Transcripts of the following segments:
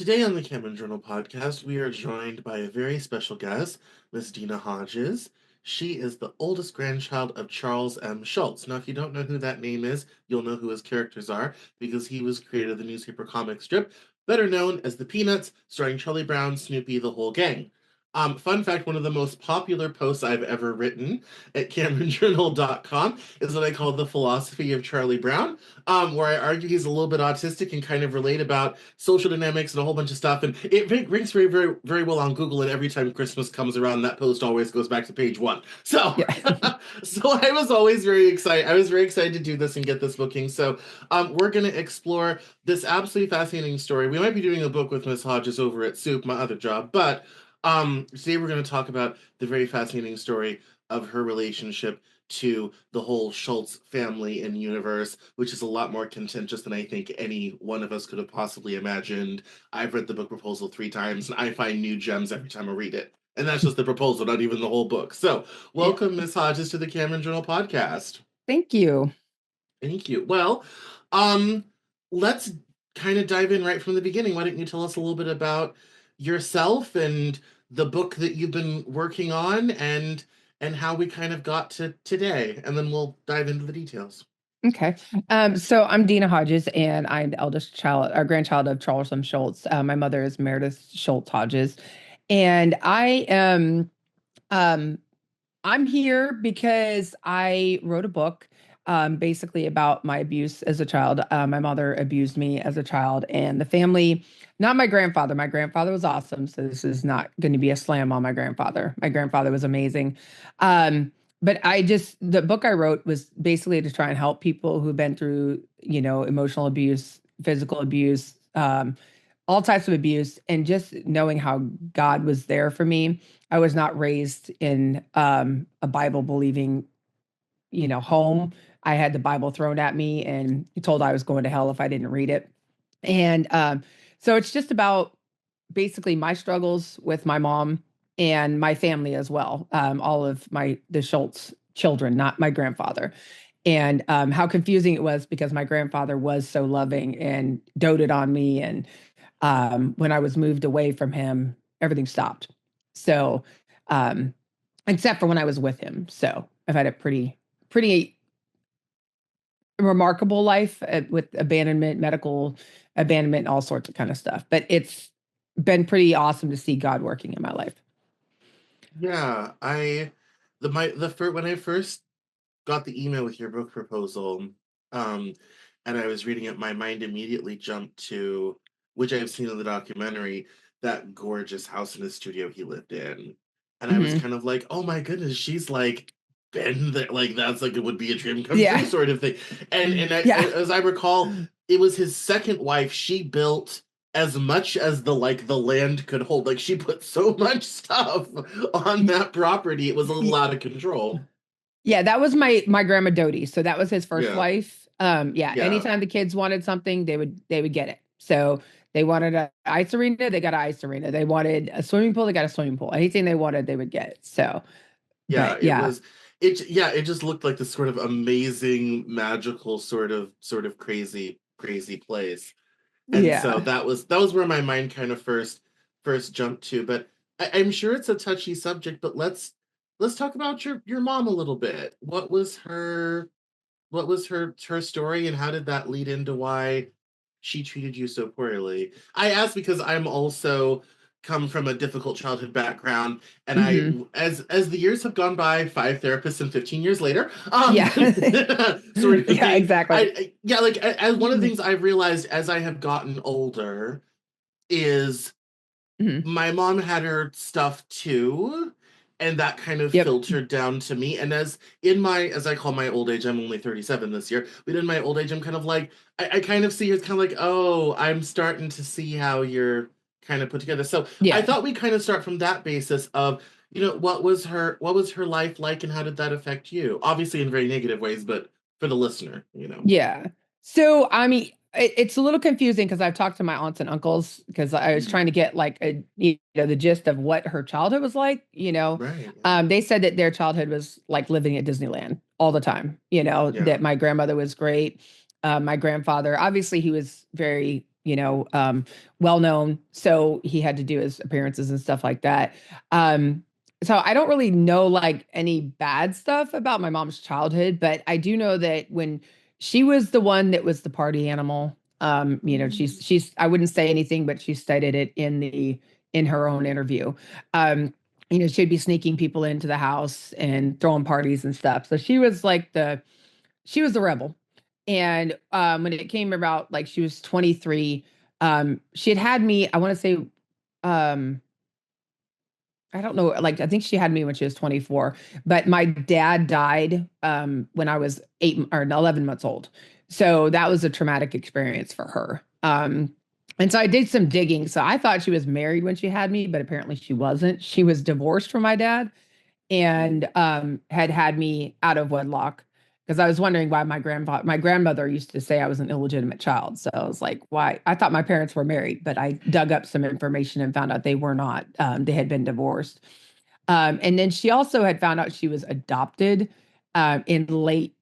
Today on the Cameron Journal podcast, we are joined by a very special guest, Miss Dena Hodges. She is the oldest grandchild of Charles M. Schultz. Now, if you don't know who that name is, you'll know who his characters are because he was creator of the newspaper comic strip, better known as the Peanuts, starring Charlie Brown, Snoopy, the whole gang. Fun fact, one of the most popular posts I've ever written at CameronJournal.com is what I call the philosophy of Charlie Brown, where I argue he's a little bit autistic and kind of relate about social dynamics and a whole bunch of stuff. And it ranks very, very, very well on Google. And every time Christmas comes around, that post always goes back to page one. So, Yeah. so I was always very excited. I was very excited to do this and get this booking. So, we're going to explore this absolutely fascinating story. We might be doing a book with Miss Hodges over at Soup, my other job, but today we're going to talk about the very fascinating story of her relationship to the whole Schultz family and universe, which is a lot more contentious than I think any one of us could have possibly imagined. I've read the book proposal 3 times, and I find new gems every time I read it. And that's just the proposal, not even the whole book. So, Yeah. welcome, Miss Hodges, to the Cameron Journal podcast. Thank you. Thank you. Well, um, let's kind of dive in right from the beginning. Why don't you tell us a little bit about yourself and the book that you've been working on and how we kind of got to today, and then we'll dive into the details. Okay. So I'm Dena Hodges, and I'm the eldest child, or grandchild of Charles M. Schultz. My mother is Meredith Schultz Hodges, and um, I'm here because I wrote a book, basically about my abuse as a child. My mother abused me as a child, and the family, not my grandfather. My grandfather was awesome, so this is not going to be a slam on my grandfather. My grandfather was amazing. But the book I wrote was basically to try and help people who've been through, emotional abuse, physical abuse, all types of abuse, and just knowing how God was there for me. I was not raised in a Bible believing, home. I had the Bible thrown at me and told I was going to hell if I didn't read it. And so it's just about basically my struggles with my mom and my family as well. All of the Schultz children, not my grandfather. And how confusing it was because my grandfather was so loving and doted on me. And when I was moved away from him, everything stopped. So, um, except for when I was with him. So I've had a pretty remarkable life with abandonment, medical abandonment, all sorts of kind of stuff. But it's been pretty awesome to see God working in my life. Yeah, when I first got the email with your book proposal, um, and I was reading it, my mind immediately jumped to, which I've seen in the documentary, that gorgeous house in the studio he lived in. And I was Hmm. kind of like, oh my goodness, she's like been there, like that's like it would be a dream come true Yeah. sort of thing. Yeah. As I recall, it was his second wife. She built as much as the land could hold. Like she put so much stuff on that property, it was a little out of control. Yeah, that was my grandma Dodie. So that was his first Yeah. wife. Yeah, Yeah. anytime the kids wanted something, they would get it. So they wanted an ice arena, they got an ice arena. They wanted a swimming pool, they got a swimming pool. Anything they wanted, they would get it. So, Yeah, but yeah, it just looked like this sort of amazing, magical sort of crazy place. And so yeah. that was where my mind kind of first jumped to. But I'm sure it's a touchy subject, but let's talk about your mom a little bit. What was her story, and how did that lead into why she treated you so poorly? I ask because I'm also come from a difficult childhood background, and I Hmm. as the years have gone by, 5 therapists and 15 years later, Yeah. sort of Yeah, thing. exactly. Yeah, like as one of the things I've realized as I have gotten older is Hmm. my mom had her stuff too, and that kind of Yep. filtered down to me. And as I call my old age, I'm only 37 this year, but in my old age I'm kind of like I kind of see her as kind of like, oh, I'm starting to see how you're kind of put together. So I Yeah. thought we kind of start from that basis of, what was her life like, and how did that affect you? Obviously in very negative ways, but for the listener. Yeah. So, I mean, it's a little confusing because I've talked to my aunts and uncles because I was Mhm. trying to get like the gist of what her childhood was like. Right. They said that their childhood was like living at Disneyland all the time. Yeah. That my grandmother was great. My grandfather, obviously, he was very well known. So he had to do his appearances and stuff like that. Um, so I don't really know like any bad stuff about my mom's childhood, but I do know that when she was the one that was the party animal, she's I wouldn't say anything, but she stated it in her own interview. Um, she'd be sneaking people into the house and throwing parties and stuff. So she was the rebel. And when it came about, like she was 23, she had me, I want to say, um, I don't know, like I think she had me when she was 24, but my dad died when I was 8 or 11 months old. So that was a traumatic experience for her. And so I did some digging. So I thought she was married when she had me, but apparently she wasn't. She was divorced from my dad and had me out of wedlock because I was wondering why my grandmother used to say I was an illegitimate child. So I was like, why? I thought my parents were married, but I dug up some information and found out they were not. They had been divorced. And then she also had found out she was adopted in late,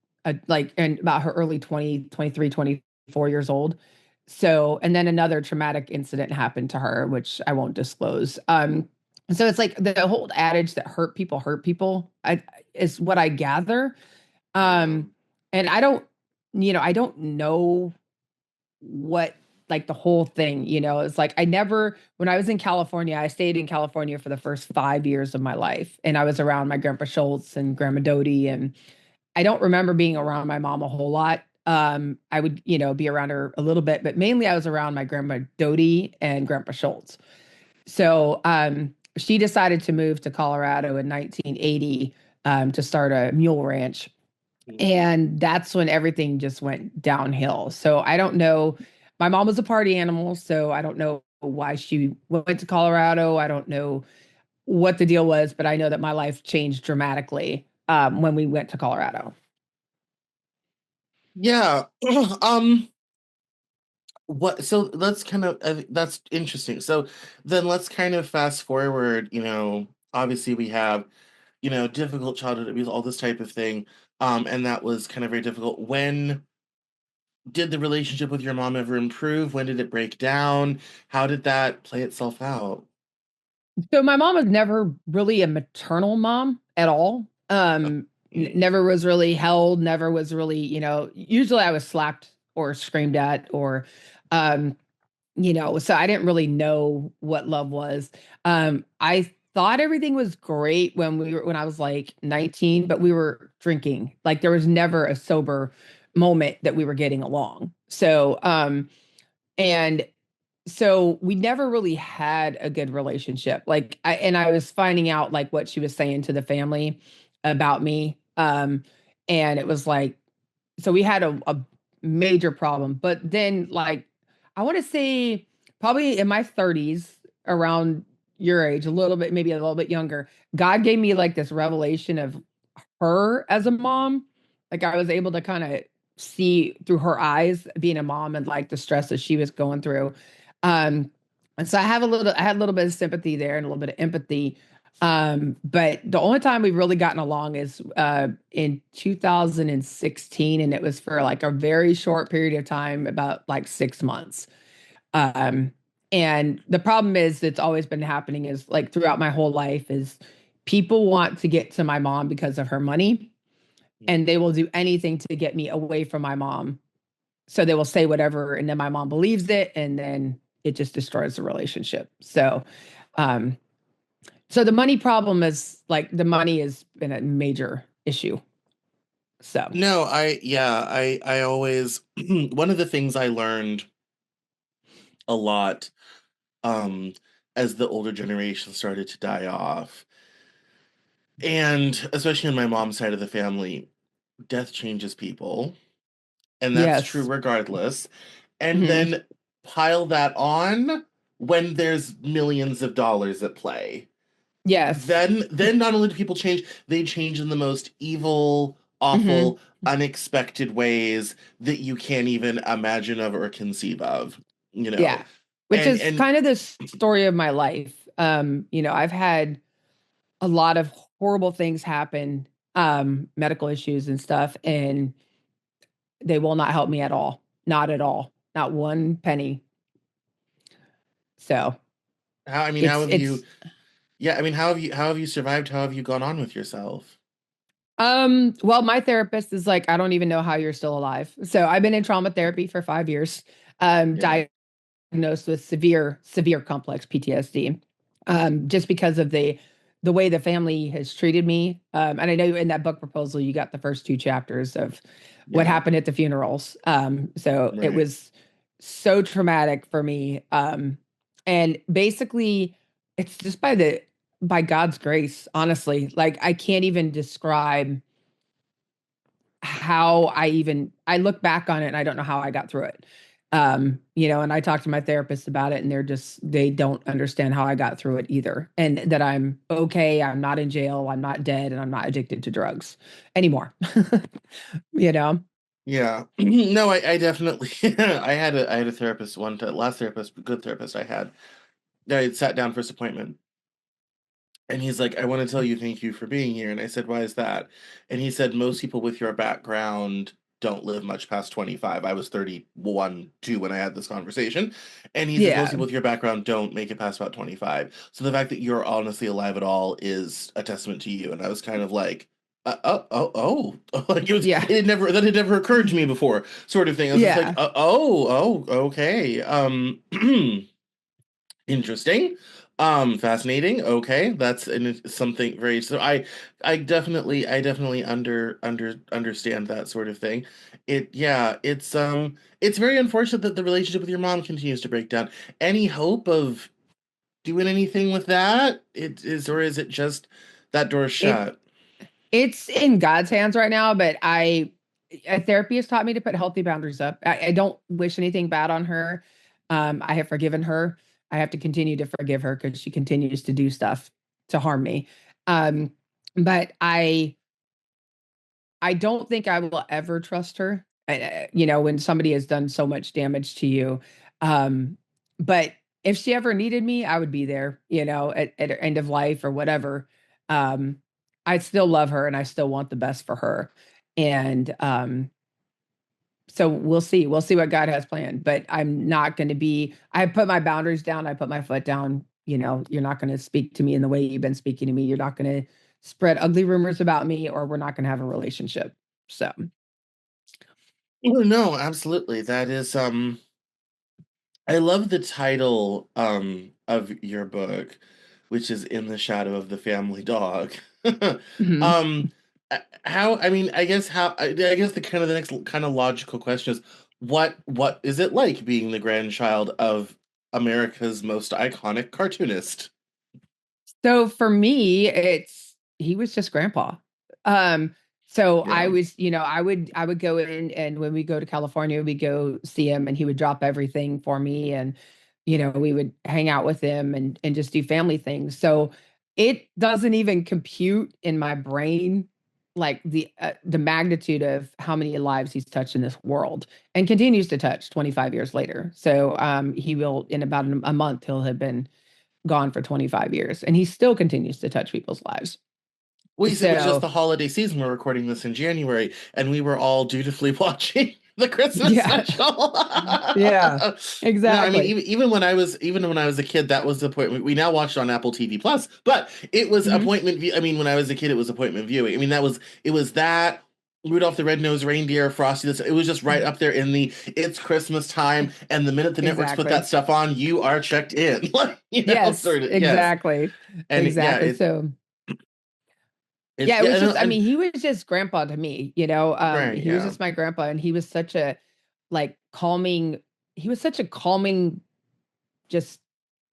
like in about her early 20, 23, 24 years old. So, and then another traumatic incident happened to her, which I won't disclose. So it's like the whole adage that hurt people, is what I gather. Yeah. Um, and I don't know what like the whole thing, it's like when I was in California, I stayed in California for the first 5 years of my life. And I was around my grandpa Schultz and grandma Doty. And I don't remember being around my mom a whole lot. I would, be around her a little bit, but mainly I was around my grandma Doty and grandpa Schultz. So she decided to move to Colorado in 1980 to start a mule ranch. And that's when everything just went downhill. So I don't know. My mom was a party animal, so I don't know why she went to Colorado. I don't know what the deal was, but I know that my life changed dramatically when we went to Colorado. Yeah. What, so let's kind of, that's interesting. So then let's kind of fast forward, obviously we have, difficult childhood abuse, all this type of thing. And that was kind of very difficult. When did the relationship with your mom ever improve? When did it break down? How did that play itself out? So my mom was never really a maternal mom at all. Okay. Never was really held, never was really, usually I was slapped or screamed at or um so I didn't really know what love was. I thought everything was great when I was like 19, but we were drinking. Like there was never a sober moment that we were getting along. And so we never really had a good relationship. I was finding out like what she was saying to the family about me. And it was like, so we had a major problem. But then like I want to say probably in my 30s, around your age, a little bit, maybe a little bit younger, God gave me like this revelation of her as a mom. Like I was able to kind of see through her eyes being a mom and like the stress that she was going through. Um, and so I had a little bit of sympathy there and a little bit of empathy. But the only time we've really gotten along is in 2016, and it was for like a very short period of time, about like 6 months. Um, and the problem is that's always been happening is like throughout my whole life is people want to get to my mom because of her money, and they will do anything to get me away from my mom. So they will say whatever, and then my mom believes it, and then it just destroys the relationship. Um, so the money problem is like the money has been a major issue. So No, I always, one of the things I learned a lot, um, as the older generation started to die off, and especially on my mom's side of the family, death changes people, and that's true yes. regardless. And Hmm. then pile that on when there's millions of dollars at play. Yes. Then not only do people change, they change in the most evil, Hmm. awful, unexpected ways that you can't even imagine of or conceive of, you know. Yeah. Which is And kind of the story of my life. I've had a lot of horrible things happen, medical issues and stuff, and they will not help me at all. Not at all. Not one penny. So How have you, it's yeah, how have you survived? How have you gone on with yourself? well, my therapist is like, I don't even know how you're still alive. So I've been in trauma therapy for 5 years, Yeah. diagnosed with severe complex PTSD, just because of the way the family has treated me. And I know in that book proposal, you got the first two chapters of what Yeah. happened at the funerals. So it Right. was so traumatic for me. And basically, it's just by God's grace, honestly. Like I can't even describe how I look back on it and I don't know how I got through it. And I talked to my therapist about it and they don't understand how I got through it either. And that I'm okay, I'm not in jail, I'm not dead, and I'm not addicted to drugs anymore. You know? Yeah. No, I definitely I had a therapist last therapist, good therapist I had. I sat down for this appointment. And he's like, I want to tell you thank you for being here. And I said, why is that? And he said, most people with your background don't live much past 25. I was 31, 2 when I had this conversation. And he says, most Yeah. people with your background don't make it past about 25. So the fact that you're honestly alive at all is a testament to you. And I was kind of like, like Yeah. that had never occurred to me before, sort of thing. I was just like, Yeah. okay. Interesting. Fascinating. Okay, that's something very. So I definitely understand that sort of thing. Yeah, it's very unfortunate that the relationship with your mom continues to break down. Any hope of doing anything with that? It is, or is it just that door's It shut? it's in God's hands right now, but therapy has taught me to put healthy boundaries up. I don't wish anything bad on her. I have forgiven her. I have to continue to forgive her because she continues to do stuff to harm me. Um, but I don't think I will ever trust her. When somebody has done so much damage to you. But if she ever needed me, I would be there, at her end of life or whatever. Um, I still love her and I still want the best for her. And so we'll see. We'll see what God has planned. But I'm not going to I put my boundaries down. I put my foot down. You're not going to speak to me in the way you've been speaking to me. You're not going to spread ugly rumors about me, or we're not going to have a relationship. So, Oh, no, absolutely. That is I love the title of your book, which is In the Shadow of the Family Dog. mhm. Um how I guess the next kind of logical question is what is it like being the grandchild of America's most iconic cartoonist? So for me, he was just grandpa. Um, so I Yeah. was, I would go in and when we go to California, we go see him and he would drop everything for me and we would hang out with him and just do family things. So it doesn't even compute in my brain like the magnitude of how many lives he's touched in this world and continues to touch 25 years later. So he will in about a month he'll have been gone for 25 years and he still continues to touch people's lives. Well, it was just So, the holiday season. We're recording this in January, and we were all dutifully watching the Christmas yeah, special. yeah, No, I mean, exactly. even when I was a kid, that was the point. We now watch it on Apple TV Plus, but it was Hmm. appointment view. I mean, when I was a kid, it was appointment viewing. I mean, it was that Rudolph the Red-Nosed Reindeer, Frosty. It was just right up there in the it's Christmas time, and the minute the networks put that Exactly. stuff on, you are checked in. Like, Yes, sort of, yes. exactly. And yeah, Exactly. So, it's yeah, it yeah, was just, I and mean, he was just grandpa to me, right, he was yeah. just my grandpa and he was such a like calming, he was such a calming just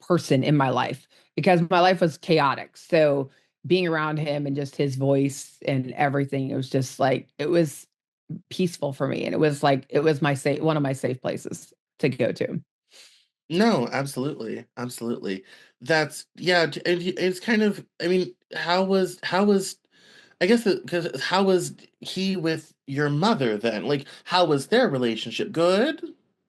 person in my life because my life was chaotic. So being around him and just his voice and everything, it was just like it was peaceful for me. And it was like it was my safe one of my safe places to go to. No, absolutely, absolutely. That's yeah, and it's kind of. I mean, how was I guess because how was he with your mother then? Like, how was their relationship? Good.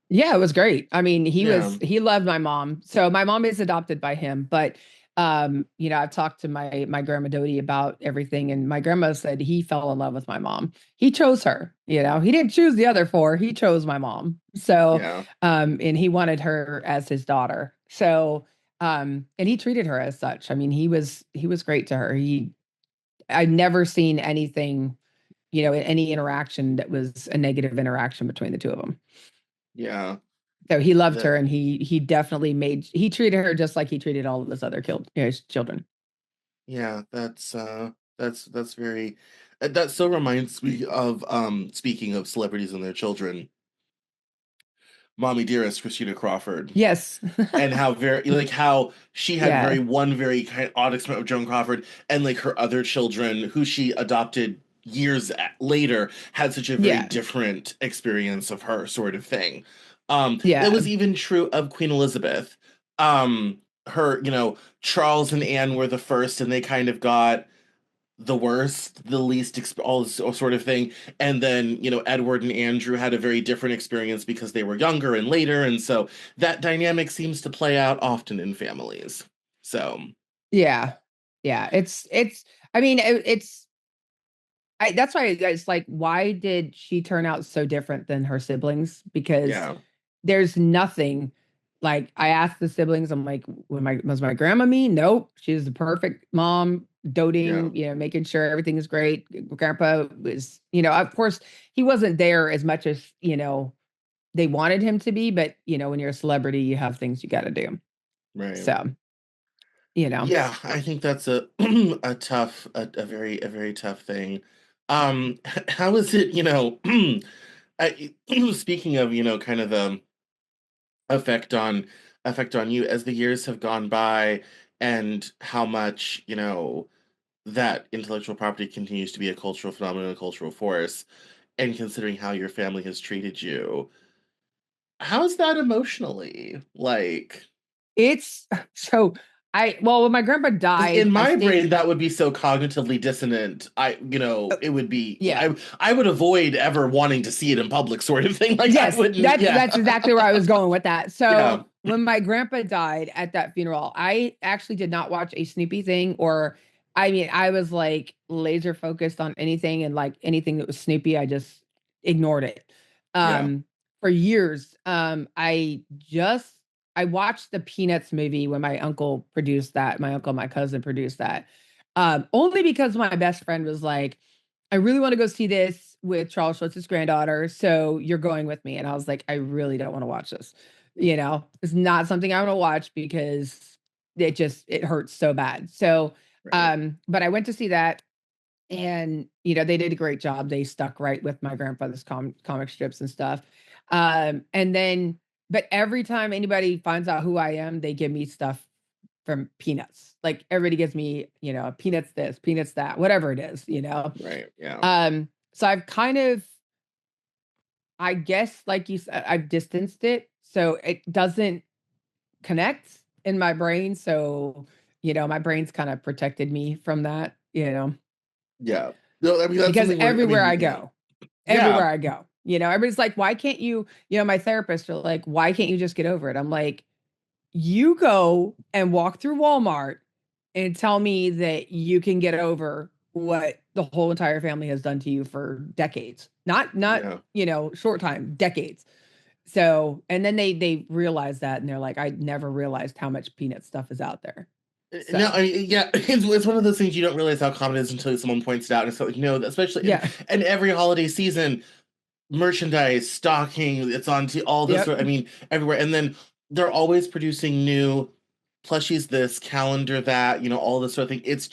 Yeah, it was great. I mean, Yeah, he loved my mom. So my mom is adopted by him, but I've talked to my grandma Dodie about everything, and my grandma said he fell in love with my mom. He chose her, he didn't choose the other four, he chose my mom. So yeah. and he wanted her as his daughter. So, and he treated her as such. I mean, he was great to her. I've never seen anything, any interaction that was a negative interaction between the two of them. Yeah. So he loved That her, and he definitely he treated her just like he treated all of his other children. yeah, that's very that so reminds me of speaking of celebrities and their children, Mommy Dearest Christina Crawford. Yes. And how very like how she had Yeah. one very kind of odd experience with Joan Crawford, and like her other children who she adopted years later had such a very Yeah. different experience of her, sort of thing. That Yeah. was even true of Queen Elizabeth. Her, Charles and Anne were the first, and they kind of got the worst, the least, all this sort of thing. And then, Edward and Andrew had a very different experience because they were younger and later. And so that dynamic seems to play out often in families. So, Yeah. Yeah. I mean, that's why it's like, why did she turn out so different than her siblings? Because yeah, there's nothing like I asked the siblings, I'm like, was my grandma mean? Nope. She's the perfect mom, yeah, doting, making sure everything is great. Grandpa was, of course, he wasn't there as much as, they wanted him to be, but when you're a celebrity, you have things you got to do. right. So, you know, Yeah, I think that's a a very tough thing. How is it, speaking of, kind of the effect on you as the years have gone by, and how much that intellectual property continues to be a cultural phenomenon, a cultural force, and considering how your family has treated you, how's that emotionally like? it's so well, when my grandpa 'Cause died, in I my stayed, brain that would be so cognitively dissonant. It would be yeah. I would avoid ever wanting to see it in public, sort of thing. Like I Yes, wouldn't. that's Yeah. exactly where I was going with that. Yeah. So when my grandpa died at that funeral, I actually did not watch a Snoopy thing, or I mean, I was like laser focused on anything, and like anything that was Snoopy, I just ignored it. Yeah. For years. I watched the Peanuts movie when my uncle produced that. My uncle, my cousin produced that. Only because my best friend was like, I really want to go see this with Charles Schultz's granddaughter. So you're going with me. And I was like, I really don't want to watch this. It's not something I want to watch because it hurts so bad. So, Right. but I went to see that, and, they did a great job. They stuck right with my grandfather's comic strips and stuff. And then, but every time anybody finds out who I am, they give me stuff from Peanuts. Like everybody gives me, Peanuts this, Peanuts that, whatever it is. Right. Yeah. So I've kind of, I guess, like you said, I've distanced it so it doesn't connect in my brain. So, my brain's kind of protected me from that. Yeah. No, I mean that's Because something where everywhere yeah, I go, everybody's like, why can't you, my therapist are like, why can't you just get over it? I'm like, you go and walk through Walmart and tell me that you can get over what the whole entire family has done to you for decades. Not, yeah. short time, decades. So, and then they realize that, and they're like, I never realized how much peanut stuff is out there. No, So, yeah, it's one of those things you don't realize how common it is until someone points it out. And so, especially yeah. and every holiday season, merchandise, stocking, it's on all this. Yep. I mean, everywhere. And then they're always producing new plushies, this calendar, that, all this sort of thing. It's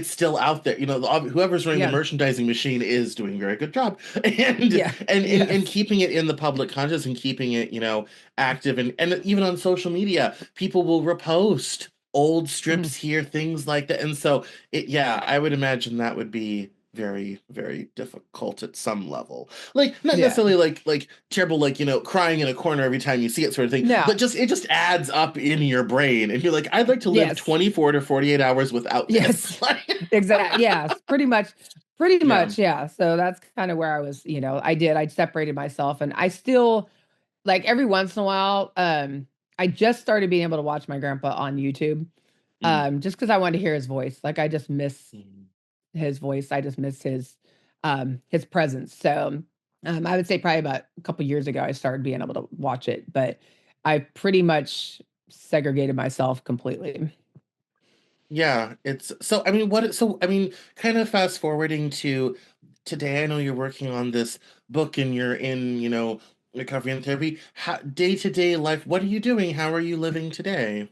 still out there. Whoever's running the Yeah. merchandising machine is doing a very good job, and Yeah. and Yes. keeping it in the public conscious and keeping it, active, and even on social media, people will repost old strips Mhm. here, things like that. And so yeah, I would imagine that would be very, very difficult at some level. Like not Yeah. necessarily like terrible, like crying in a corner every time you see it, sort of thing, No. but just it just adds up in your brain, and you're like, I'd like to live Yes. 24 to 48 hours without this. Yes. Exactly. Yes. Pretty Yeah. much. Yeah. So that's kind of where I was, I separated myself, and I still, like, every once in a while, I just started being able to watch my grandpa on YouTube. Mm. Just because I wanted to hear his voice. Like, I just miss Mm. his voice. I just miss his presence. So, I would say probably about a couple years ago, I started being able to watch it, but I pretty much segregated myself completely. Yeah, it's so I mean what so I mean kind of fast forwarding to today. I know you're working on this book and you're in, recovery and therapy. How day-to-day life, what are you doing? How are you living today?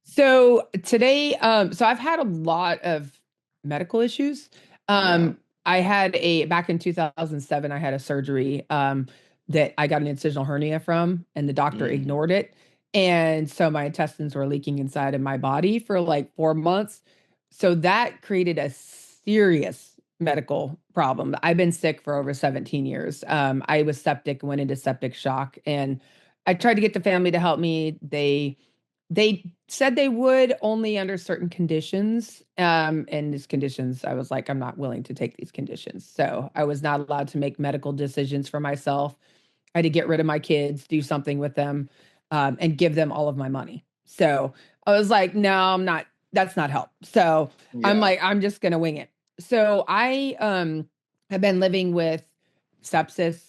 So today, so I've had a lot of medical issues. Yeah. I had back in 2007, I had a surgery that I got an incisional hernia from, and the doctor Mm. ignored it. And so my intestines were leaking inside of my body for like 4 months. So that created a serious medical problem. I've been sick for over 17 years. I was septic, went into septic shock, and I tried to get the family to help me. They said they would only under certain conditions. And these conditions, I was like, I'm not willing to take these conditions. So I was not allowed to make medical decisions for myself. I had to get rid of my kids, do something with them, and give them all of my money. So I was like, no, I'm not, that's not help. So I'm Yeah. like, I'm just gonna wing it. So I have been living with sepsis,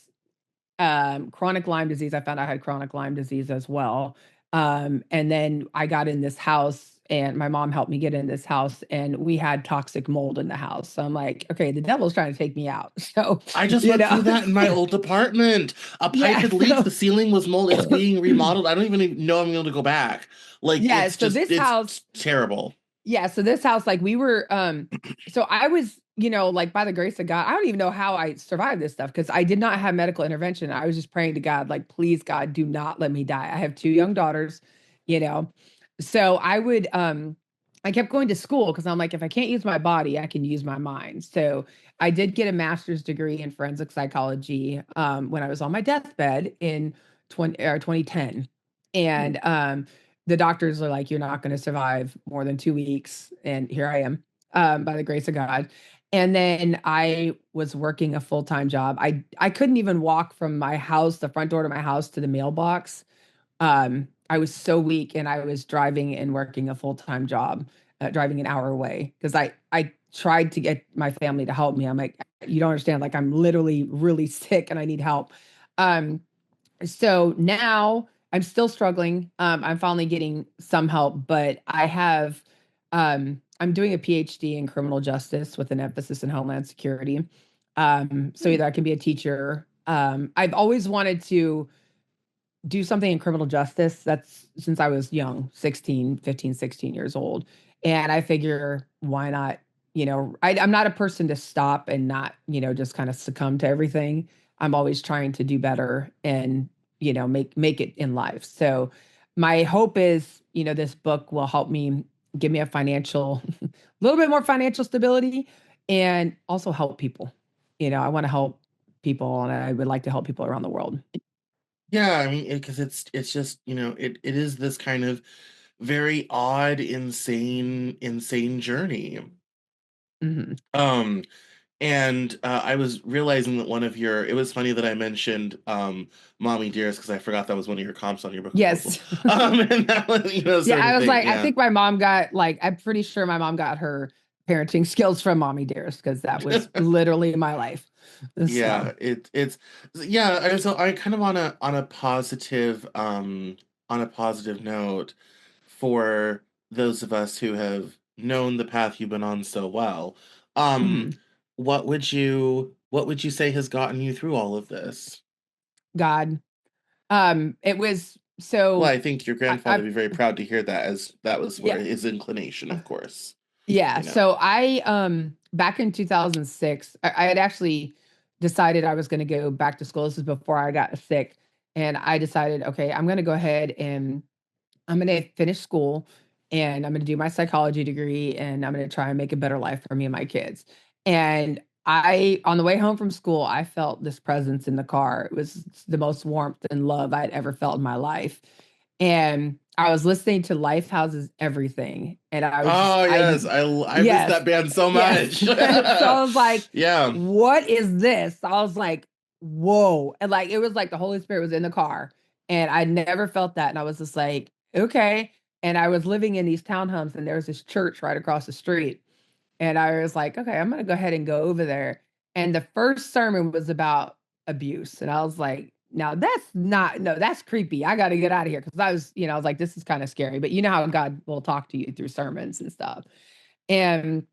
chronic Lyme disease. I found out I had chronic Lyme disease as well. And then I got in this house, and my mom helped me get in this house, and we had toxic mold in the house. So I'm like, okay, the devil's trying to take me out. So, I just you went know, through that in my old apartment. A pipe yeah. had leaked, the ceiling was mold, it's being remodeled. I don't even know I'm able to go back. Like Yeah. it's So just this house, it's terrible. yeah, so this house, like we were, so I was, like by the grace of God, I don't even know how I survived this stuff because I did not have medical intervention. I was just praying to God, like, please, God, do not let me die. I have two young daughters, you know. So I kept going to school because I'm like, if I can't use my body, I can use my mind. So I did get a master's degree in forensic psychology when I was on my deathbed in 2010. And the doctors are like, you're not going to survive more than 2 weeks. And here I am, by the grace of God. And then I was working a full-time job. I couldn't even walk from my house, the front door to my house to the mailbox. I was so weak, and I was driving and working a full-time job, driving an hour away because I tried to get my family to help me. I'm like, you don't understand, like I'm literally really sick and I need help. Um, so now I'm still struggling. I'm finally getting some help, but I'm doing a PhD in criminal justice with an emphasis in Homeland Security. So either I can be a teacher. I've always wanted to do something in criminal justice. That's since I was young, 16, 15, 16 years old. And I figure why not, I'm not a person to stop and not, just kind of succumb to everything. I'm always trying to do better and, make it in life. So my hope is, this book will help me give me a a little bit more financial stability and also help people. I want to help people and I would like to help people around the world. Yeah, I mean, because it's just, it is this kind of very odd, insane journey. Mhm. Um, and I was realizing that it was funny that I mentioned Mommy Dearest because I forgot that was one of your comps on your book proposal. Yes. And that was, Yeah, certain I was thing, like, I yeah. think my mom got like, I'm pretty sure my mom got her parenting skills from Mommy Dearest because that was literally my life. So, Yeah, it's yeah, and so I kind of on a positive note for those of us who have known the path you've been on so well. Um, mhm. what would you say has gotten you through all of this? God, it was Well, so I think your grandfather I would be very proud to hear that as that was where yeah. his inclination, of course, Yeah, you know. so I back in 2006, I had actually decided I was going to go back to school. This is before I got sick, and I decided, okay, I'm going to go ahead and I'm going to finish school and I'm going to do my psychology degree and I'm going to try and make a better life for me and my kids. And on the way home from school, I felt this presence in the car. It was the most warmth and love I'd ever felt in my life. And I was listening to Lifehouse's Everything. And I was just, Oh yes, I miss yes, that band so yes. much. So I was like, Yeah. what is this? I was like, whoa. And like, it was like the Holy Spirit was in the car. And I never felt that. And I was just like, okay. And I was living in these townhomes and there was this church right across the street. And I was like, okay, I'm going to go ahead and go over there. And the first sermon was about abuse. And I was like, now that's not, no, that's creepy. I got to get out of here because I was, I was like, this is kind of scary. But you know how God will talk to you through sermons and stuff. And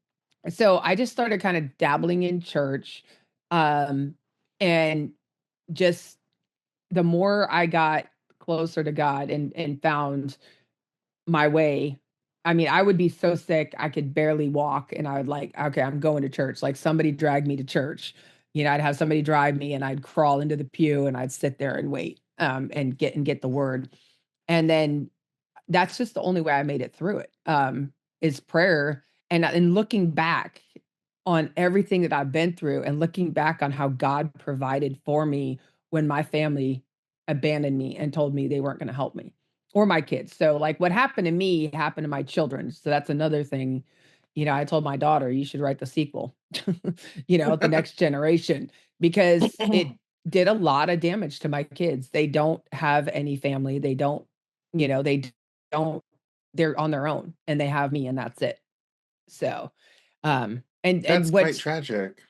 so I just started kind of dabbling in church. Um, and just the more I got closer to God and found my way. I mean, I would be so sick I could barely walk, and I would like, okay, I'm going to church. Like somebody dragged me to church. I'd have somebody drive me, and I'd crawl into the pew, and I'd sit there and wait, and get the word. And then that's just the only way I made it through it. Is prayer, and looking back on everything that I've been through, and looking back on how God provided for me when my family abandoned me and told me they weren't going to help me or my kids. So like what happened to me happened to my children. So that's another thing. I told my daughter, you should write the sequel, the next generation, because it did a lot of damage to my kids. They don't have any family. They don't, they don't, they're on their own and they have me and that's it. So, and That's quite what's, tragic.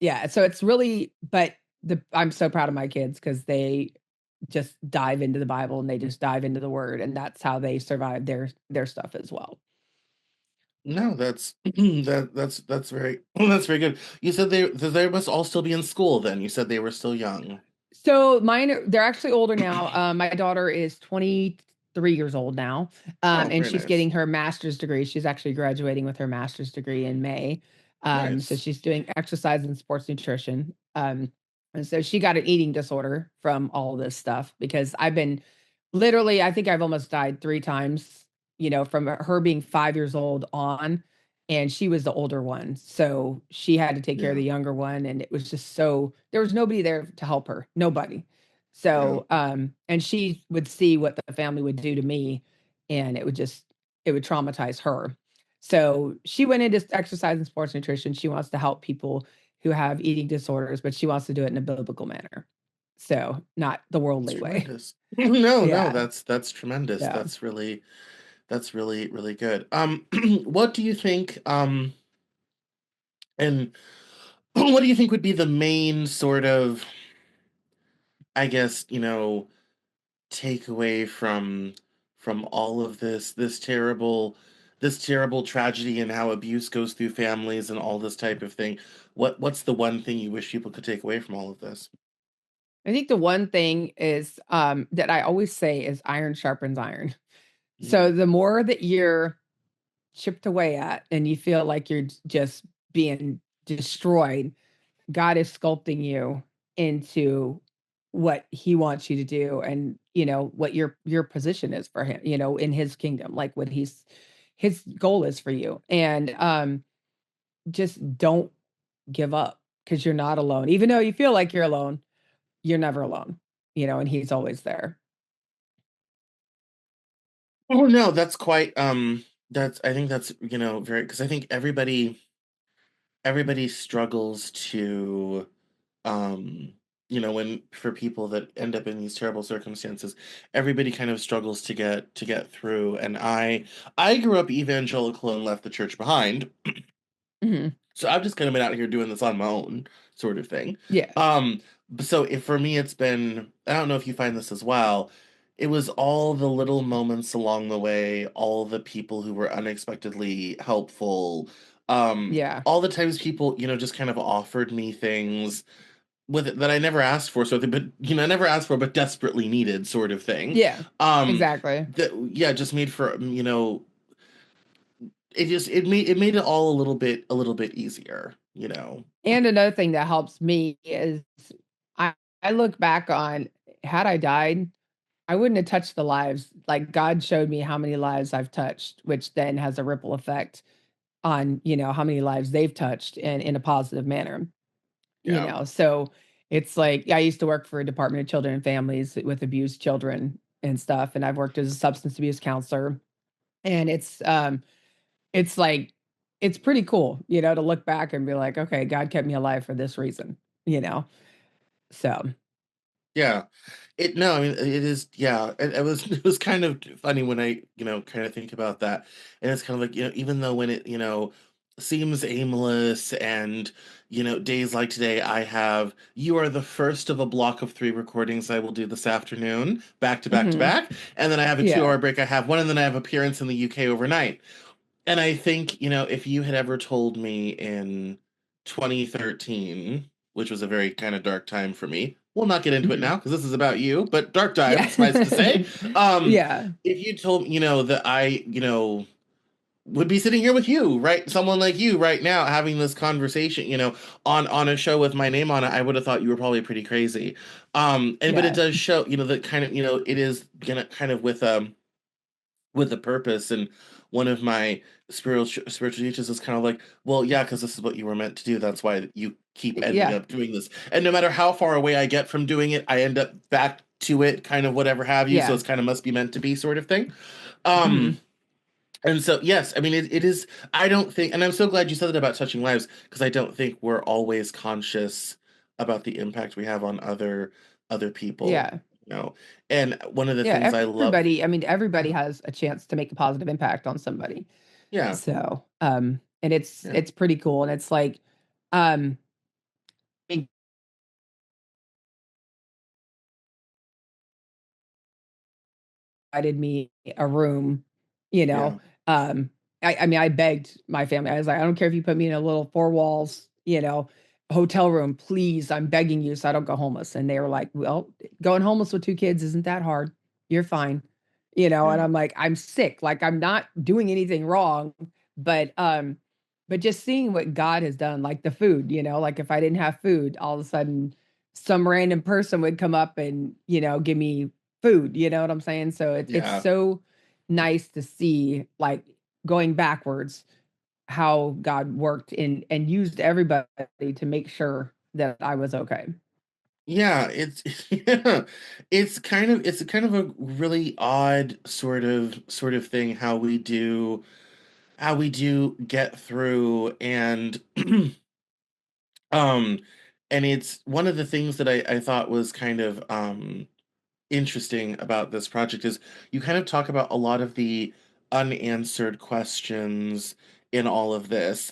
yeah, so it's really, but I'm so proud of my kids because they just dive into the Bible and they just dive into the word, and that's how they survive their stuff as well. No, that's that's very that's very good. You said they must all still be in school then. You said they were still young. So they're actually older now. My daughter is 23 years old now, Oh, and very she's nice. getting her master's degree. She's actually graduating with her master's degree in May. So Nice. she's doing exercise and sports nutrition. And so she got an eating disorder from all this stuff because I've been literally, I think I've almost died 3 times, from her being 5 years old on, and she was the older one. So she had to take care of Yeah. the younger one. And it was just so, there was nobody there to help her, nobody. Yeah. So, and she would see what the family would do to me, and it would traumatize her. So she went into exercise and sports nutrition. She wants to help people who have eating disorders, but she wants to do it in a biblical manner. So, not the It's worldly way. tremendous. No, no, Yeah. that's tremendous. Yeah. That's really really good. What do you think and what do you think would be the main sort of, I guess, takeaway from all of this terrible tragedy and how abuse goes through families and all this type of thing? What's the one thing you wish people could take away from all of this? I think the one thing is that I always say is iron sharpens iron. So Mm, the more that you're chipped away at and you feel like you're just being destroyed, God is sculpting you into what he wants you to do, and what your position is for him, in his kingdom, like what his goal is for you. And just don't give up, because you're not alone. Even though you feel like you're alone, you're never alone, and he's always there. oh no, that's quite that's I think that's very, because I think everybody struggles to um when for people that end up in these terrible circumstances, everybody kind of struggles to get through. And I grew up evangelical and left the church behind, Mhm. so I've just kind of been out here doing this on my own, sort of thing. Yeah. Um, so if for me it's been, I don't know if you find this as well. It was all the little moments along the way, all the people who were unexpectedly helpful, Yeah. all the times people, just kind of offered me things with it that I never asked for, so they, but I never asked for but desperately needed, sort of thing. Yeah. Um, Exactly. that yeah, just made for it made it all a little bit easier. And another thing that helps me is I I look back on, had I died, I wouldn't have touched the lives. Like God showed me how many lives I've touched, which then has a ripple effect on, how many lives they've touched in a positive manner. Yeah. So it's like, I used to work for a Department of Children and Families with abused children and stuff, and I've worked as a substance abuse counselor, and it's like, it's pretty cool, to look back and be like, okay, God kept me alive for this reason, you know. So, Yeah. No, I mean, it is, yeah. It was it was kind of funny when I, kind of think about that. And it's kind of like, even though when it, seems aimless, and days like today, I have you are the first of a block of three recordings I will do this afternoon, back to back to Hmm. back, and then I have a Yeah. 2 hour break. I have one, and then I have appearance in the UK overnight. And I think, if you had ever told me in 2013, which was a very kind of dark time for me, we'll not get into it Hmm. now because this is about you, but dark time, Yeah. suffice to say. Yeah. If you told me, that I, would be sitting here with you, right? Someone like you right now having this conversation, on a show with my name on it, I would have thought you were probably pretty crazy. And but it Yeah. does show, that kind of, it is gonna kind of with a purpose. And one of my spiritual teachers is kind of like, well, yeah, because this is what you were meant to do. That's why you keep ending Yeah. up doing this. And no matter how far away I get from doing it, I end up back to it, kind of whatever have you. So Yeah. it's kind of must be meant to be sort of thing. Um, Hmm. and so, yes, I mean, it is, I don't think, and I'm so glad you said that about touching lives, because I don't think we're always conscious about the impact we have on other people, Yeah. you know. And one of the things Yeah. I love, Everybody, I mean, everybody has a chance to make a positive impact on somebody. yeah, So, and yeah, it's pretty cool. And it's like, I provided me a room, you yeah, know. Um, I mean, I begged my family. I was like, I don't care if you put me in a little four walls, hotel room, please. I'm begging you so I don't go homeless. And they were like, well, going homeless with two kids isn't that hard. You're fine. And yeah, I'm like, I'm sick. Like I'm not doing anything wrong, but just seeing what God has done, like the food, like if I didn't have food, all of a sudden some random person would come up and, give me food, you know what I'm saying? So it's yeah. so nice to see like going backwards how God worked in and used everybody to make sure that I was okay. Yeah, it's yeah, it's kind of a really odd sort of thing how we do get through. And um and it's one of the things that I thought was kind of interesting about this project is you kind of talk about a lot of the unanswered questions in all of this.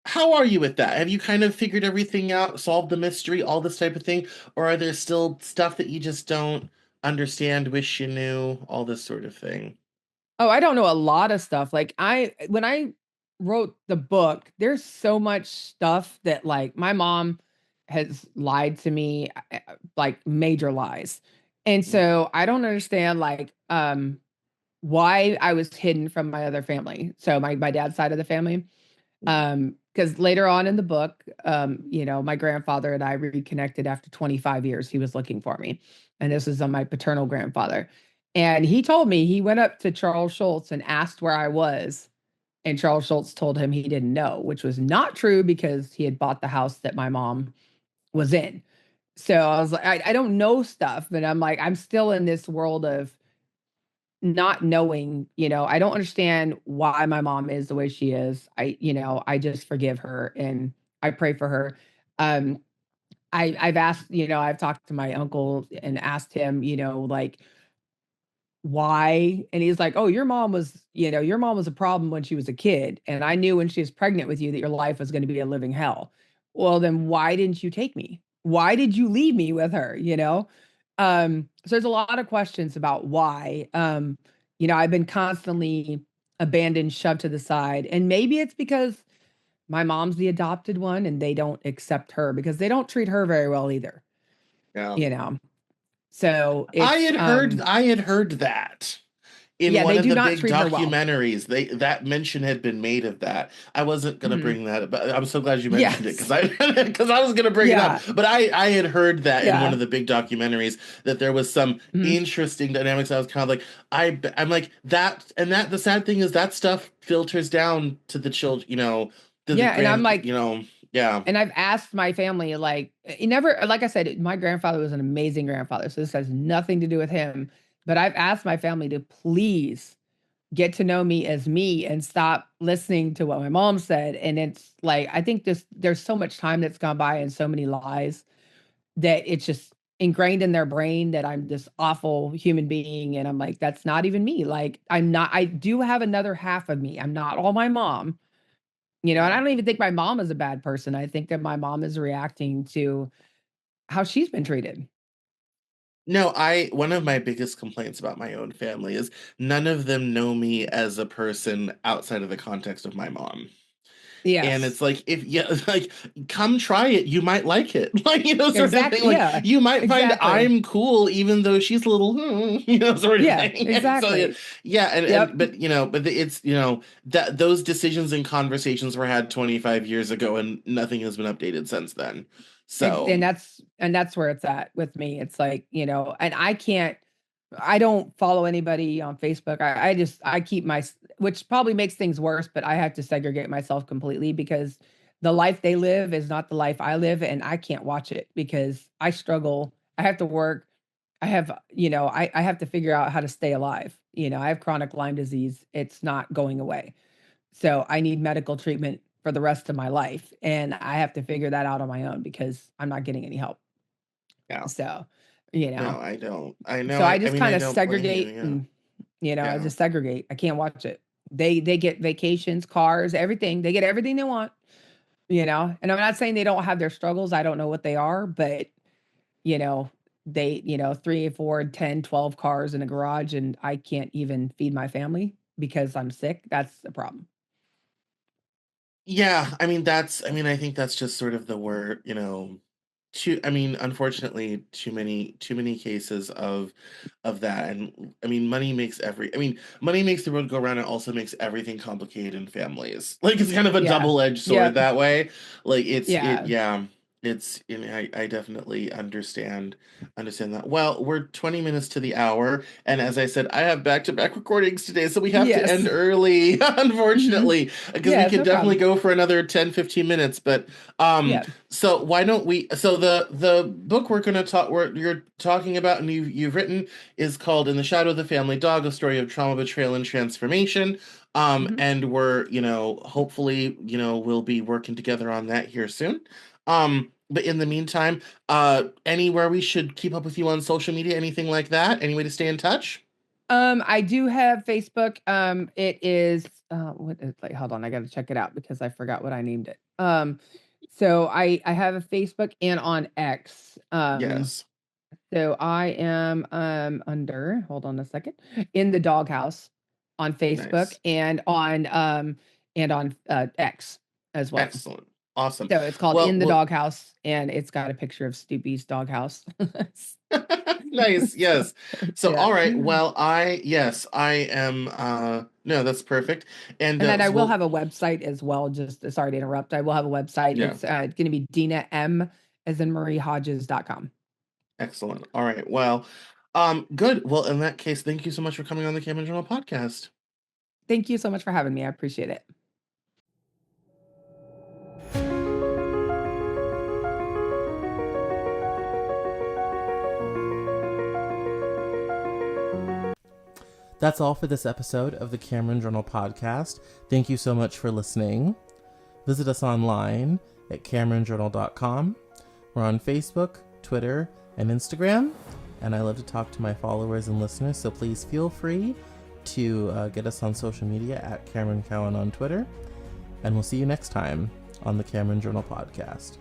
How are you with that? Have you kind of figured everything out, solved the mystery, all this type of thing? Or are there still stuff that you just don't understand, wish you knew, all this sort of thing? Oh, I don't know a lot of stuff. Like when I wrote the book, there's so much stuff that like my mom has lied to me, like major lies. And so I don't understand like why I was hidden from my other family. So my dad's side of the family. Because later on in the book, my grandfather and I reconnected after 25 years. He was looking for me. And this is on my paternal grandfather. And he told me he went up to Charles Schultz and asked where I was. And Charles Schultz told him he didn't know, which was not true because he had bought the house that my mom was in. So I was like, I don't know stuff, but I'm like, I'm still in this world of not knowing, I don't understand why my mom is the way she is. I just forgive her and I pray for her. Um, I've asked, I've talked to my uncle and asked him, like why? And he's like, oh, your mom was a problem when she was a kid. And I knew when she was pregnant with you that your life was going to be a living hell. Well, then why didn't you take me? Why did you leave me with her? So there's a lot of questions about why. I've been constantly abandoned, shoved to the side. And maybe it's because my mom's the adopted one and they don't accept her because they don't treat her very well either, Yeah. you know. So I it's had heard I had heard that in yeah, one they of do the not big treat her well. documentaries. That mention had been made of that. I wasn't gonna Mhm. bring that up, but I'm so glad you mentioned it because Yes. I because I was gonna bring it up. Yeah. But I had heard that in one Yeah. of the big documentaries that there was some Mhm. interesting dynamics. I was kind of like I'm like that, and that the sad thing is that stuff filters down to the children, to the Yeah, and I'm like yeah, and I've asked my family, like, he never like I said, my grandfather was an amazing grandfather, so this has nothing to do with him, but I've asked my family to please get to know me as me and stop listening to what my mom said, and it's like, I think there's so much time that's gone by and so many lies that it's just ingrained in their brain that I'm this awful human being, and I'm like, that's not even me, like, I do have another half of me. I'm not all my mom. And I Yeah. don't even think my mom is a bad person. I think that my mom is reacting to how she's been treated. No, one of my biggest complaints about my own family is none of them know me as a person outside of the context of my mom. And Yes. it's like, if yeah, like, come try it, you might like it. Like, sort of thing. Exactly. Like, Yeah. you might find Exactly. I'm cool even though she's a little sort of Yeah, thing. And so yeah, exactly. yeah, and Yep. but it's that those decisions and conversations were had 25 years ago and nothing has been updated since then. So And that's where it's at with me. It's like, and I don't follow anybody on Facebook. I keep which probably makes things worse, but I have to segregate myself completely because the life they live is not the life I live, and I can't watch it because I struggle. I have to work. I have to figure out how to stay alive. I have chronic Lyme disease. It's not going away. So I need medical treatment for the rest of my life. And I have to figure that out on my own because I'm not getting any help. yeah. So, you No, know, I don't. I know. so I I just mean, I kind of don't blame you. segregate Yeah. and, I Yeah. just segregate. I can't watch it. They get vacations, cars, everything. They get everything they want. And I'm not saying they don't have their struggles. I don't know what they are, but you know, they, 3, 4, 10, 12 cars in a garage and I can't even feed my family because I'm sick. That's the problem. Yeah, I think that's just sort of the word, unfortunately, too many cases of that. And money makes the road go round and also makes everything complicated in families. Like, it's kind of a Yeah. double-edged sword Yep. that way. Like, Yeah. yeah, I definitely understand that. Well, we're 20 minutes to the hour, and as I said, I have back-to-back recordings today, so we have to Yes. end early, Mhm. unfortunately, because we Yes, could no definitely problem. go for another 10-15 minutes. But um Yeah. so why don't we? So the book you're talking about and you've written is called "In the Shadow of the Family Dog: A Story of Trauma, Betrayal, and Transformation." Mhm. And we're hopefully we'll be working together on that here soon. But in the meantime, anywhere we should keep up with you on social media, anything like that? Any way to stay in touch? I do have Facebook. It is what is like hold on, I gotta check it out because I forgot what I named it. So I have a Facebook and on X. Yes, So I am under hold on a second, in the doghouse on Facebook nice, and on X as well. excellent, awesome. So it's called Well, In the well, Doghouse and it's got a picture of Snoopy's doghouse. nice, So, yes. So, yeah. all right. Well, I am. No, that's perfect. And And then I will well, have a website as well. Just sorry to interrupt. I will have a website. yeah, It's going to be Dena M as in Marie Hodges.com. excellent. All right. Well, good. Well, in that case, thank you so much for coming on the Cameron Journal podcast. Thank you so much for having me. I appreciate it. That's all for this episode of the Cameron Journal podcast. Thank you so much for listening. Visit us online at CameronJournal.com. We're on Facebook, Twitter, and Instagram. And I love to talk to my followers and listeners, so please feel free to get us on social media at Cameron Cowan on Twitter. And we'll see you next time on the Cameron Journal podcast.